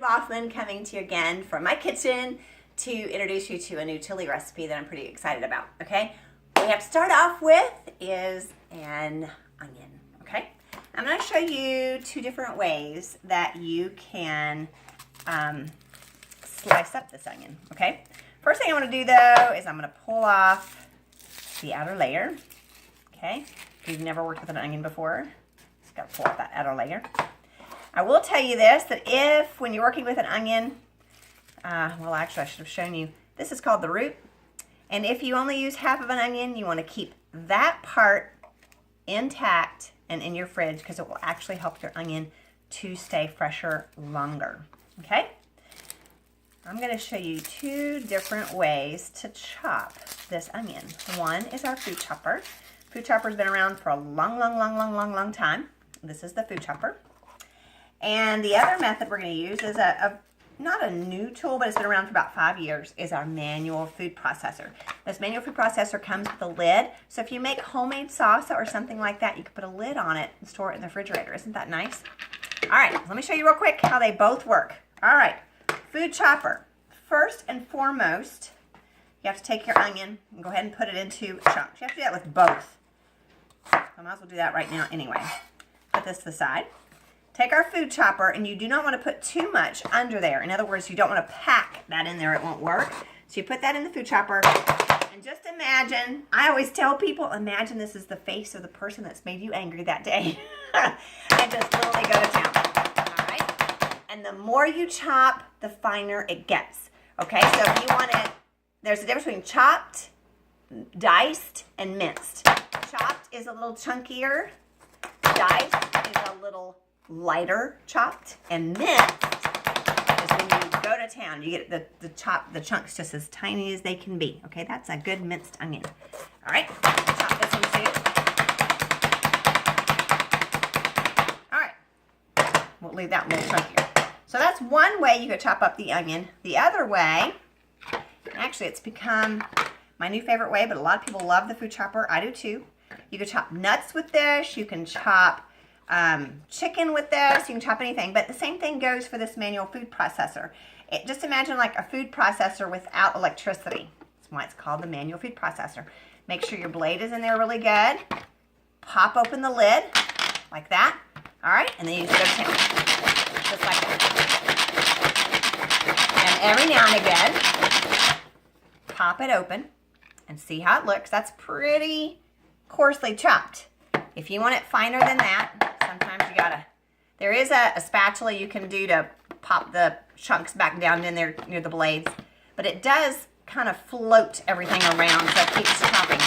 Hoffman coming to you again from my kitchen to introduce you to a new chili recipe that I'm pretty excited about, okay? What we have to start off with is an onion, okay? I'm going to show you two different ways that you can slice up this onion, okay? First thing I want to do though is I'm going to pull off the outer layer, okay? If you've never worked with an onion before, just got to pull off that outer layer. I will tell you this, that if, when you're working with an onion, well actually I should have shown you, this is called the root, and if you only use half of an onion, you want to keep that part intact and in your fridge because it will actually help your onion to stay fresher longer, okay? I'm going to show you two different ways to chop this onion. One is our food chopper. Food chopper's been around for a long time. This is the food chopper. And the other method we're going to use is not a new tool, but it's been around for about 5 years, is our manual food processor. This manual food processor comes with a lid, so if you make homemade salsa or something like that, you can put a lid on it and store it in the refrigerator. Isn't that nice? All right, let me show you real quick how they both work. All right, food chopper. First and foremost, you have to take your onion and go ahead and put it into chunks. You have to do that with both. I might as well do that right now anyway. Put this to the side. Take our food chopper, and you do not want to put too much under there. In other words, you don't want to pack that in there. It won't work. So you put that in the food chopper, and just imagine, I always tell people, imagine this is the face of the person that's made you angry that day. And just literally go to town. All right? And the more you chop, the finer it gets. Okay, so if you want it, there's a difference between chopped, diced, and minced. Chopped is a little chunkier. Diced is a little lighter chopped, and minced is when you go to town. You get the chunks just as tiny as they can be. Okay, that's a good minced onion. All right, chop this one too. All right, we'll leave that a little chunkier. So that's one way you could chop up the onion. The other way, actually it's become my new favorite way, but a lot of people love the food chopper. I do too. You could chop nuts with this. You can chop chicken with this. You can chop anything, but the same thing goes for this manual food processor. Just imagine like a food processor without electricity. That's why it's called the manual food processor. Make sure your blade is in there really good. Pop open the lid like that. All right, and then you just go to town, just like that. And every now and again, pop it open and see how it looks. That's pretty coarsely chopped. If you want it finer than that, sometimes you gotta, there is a spatula you can do to pop the chunks back down in there near the blades, but it does kind of float everything around, so it keeps chopping.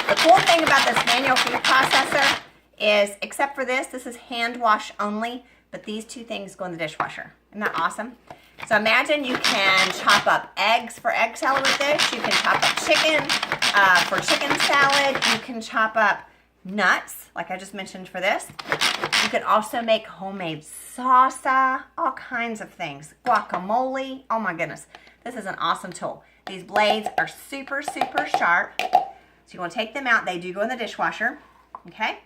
The cool thing about this manual food processor is, except for this is hand wash only, but these two things go in the dishwasher. Isn't that awesome? So imagine you can chop up eggs for egg salad with this. You can chop up chicken for chicken salad. You can chop up nuts, like I just mentioned for this. You could also make homemade salsa, all kinds of things. Guacamole, oh my goodness. This is an awesome tool. These blades are super sharp. So you want to take them out. They do go in the dishwasher, okay?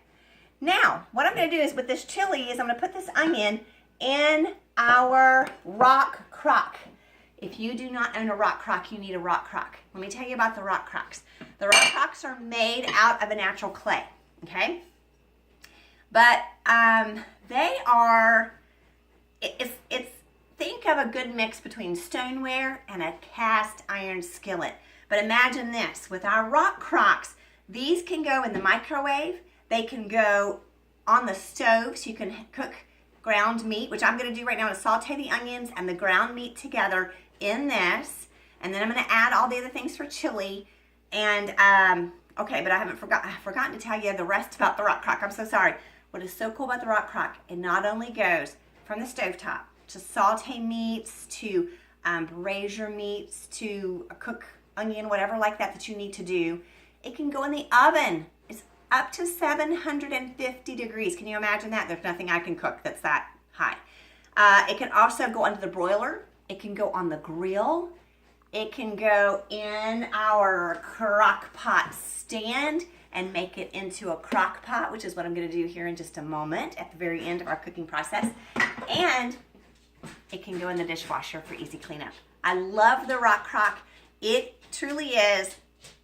Now, what I'm going to do is with this chili is I'm going to put this onion in our RockCrok. If you do not own a RockCrok, you need a RockCrok. Let me tell you about the RockCroks. The RockCroks are made out of a natural clay, okay? But they are, it's think of a good mix between stoneware and a cast iron skillet. But imagine this, with our RockCroks, these can go in the microwave. They can go on the stove, so you can cook ground meat, which I'm going to do right now, to saute the onions and the ground meat together in this, and then I'm going to add all the other things for chili. And okay, but I've forgotten to tell you the rest about the RockCrok. I'm so sorry. What is so cool about the RockCrok, it not only goes from the stovetop to saute meats, to braise your meats, to cook onion, whatever like that you need to do. It can go in the oven. It's up to 750 degrees. Can you imagine that? There's nothing I can cook that's that high. It can also go under the broiler. It can go on the grill. It can go in our crock pot stand and make it into a crock pot, which is what I'm going to do here in just a moment at the very end of our cooking process. And it can go in the dishwasher for easy cleanup. I love the RockCrok. It truly is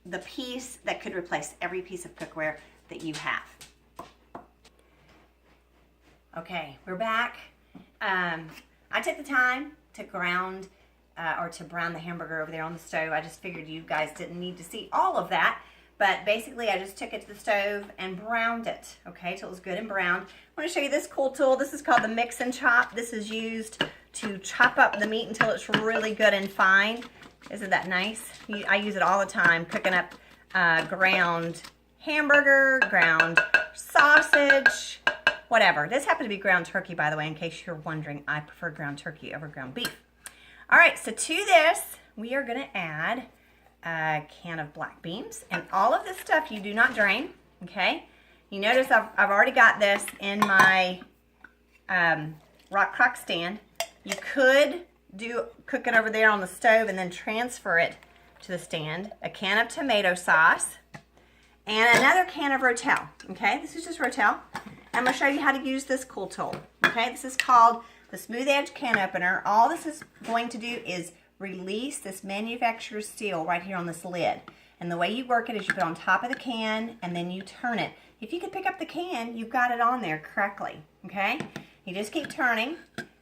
the piece that could replace every piece of cookware that you have. Okay, we're back. I took the time to brown the hamburger over there on the stove. I just figured you guys didn't need to see all of that. But basically, I just took it to the stove and browned it, okay, till it was good and browned. I want to show you this cool tool. This is called the Mix and Chop. This is used to chop up the meat until it's really good and fine. Isn't that nice? I use it all the time, cooking up ground hamburger, ground sausage, whatever. This happened to be ground turkey, by the way, in case you're wondering. I prefer ground turkey over ground beef. All right, so to this, we are going to add a can of black beans, and all of this stuff you do not drain, okay? You notice I've already got this in my RockCrok stand. You could cook it over there on the stove and then transfer it to the stand. A can of tomato sauce and another can of Rotel, okay? This is just Rotel. I'm going to show you how to use this cool tool, okay? This is called the Smooth Edge Can Opener. All this is going to do is release this manufacturer's seal right here on this lid. And the way you work it is you put it on top of the can and then you turn it. If you can pick up the can, you've got it on there correctly, okay? You just keep turning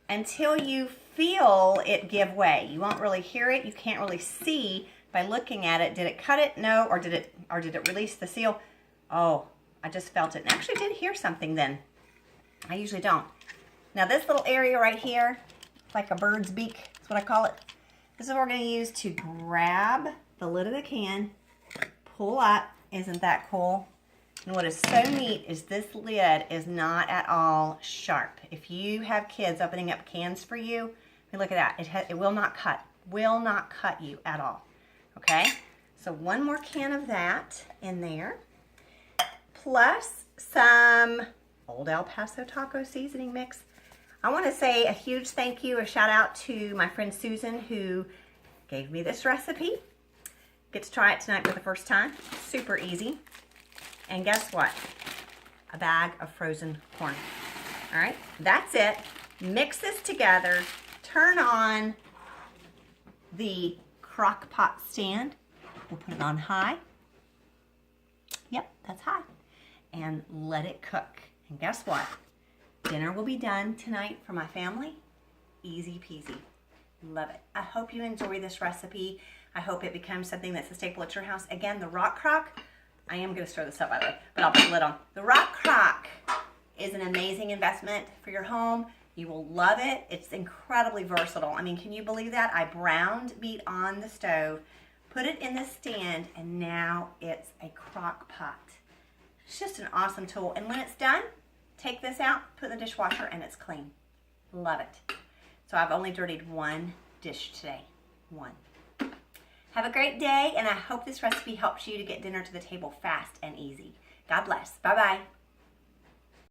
until you feel it give way. You won't really hear it. You can't really see by looking at it. Did it cut it? No. Or did it release the seal? Oh, I just felt it. And actually did hear something then. I usually don't. Now this little area right here, like a bird's beak, that's what I call it. This is what we're going to use to grab the lid of the can, pull up. Isn't that cool? And what is so neat is this lid is not at all sharp. If you have kids opening up cans for you, look at that. It will not cut. Will not cut you at all. Okay? So one more can of that in there, plus some Old El Paso taco seasoning mix. I want to say a huge thank you, a shout out to my friend Susan who gave me this recipe. Get to try it tonight for the first time. Super easy. And guess what? A bag of frozen corn. All right, that's it. Mix this together. Turn on the crock pot stand. We'll put it on high. Yep, that's high. And let it cook. And guess what? Dinner will be done tonight for my family. Easy peasy. Love it. I hope you enjoy this recipe. I hope it becomes something that's a staple at your house. Again, the RockCrok, I am going to stir this up by the way, but I'll put the lid on. The RockCrok is an amazing investment for your home. You will love it. It's incredibly versatile. I mean, can you believe that? I browned meat on the stove, put it in the stand, and now it's a crock pot. It's just an awesome tool. And when it's done, take this out, put it in the dishwasher, and it's clean. Love it. So I've only dirtied one dish today. One. Have a great day, and I hope this recipe helps you to get dinner to the table fast and easy. God bless. Bye-bye.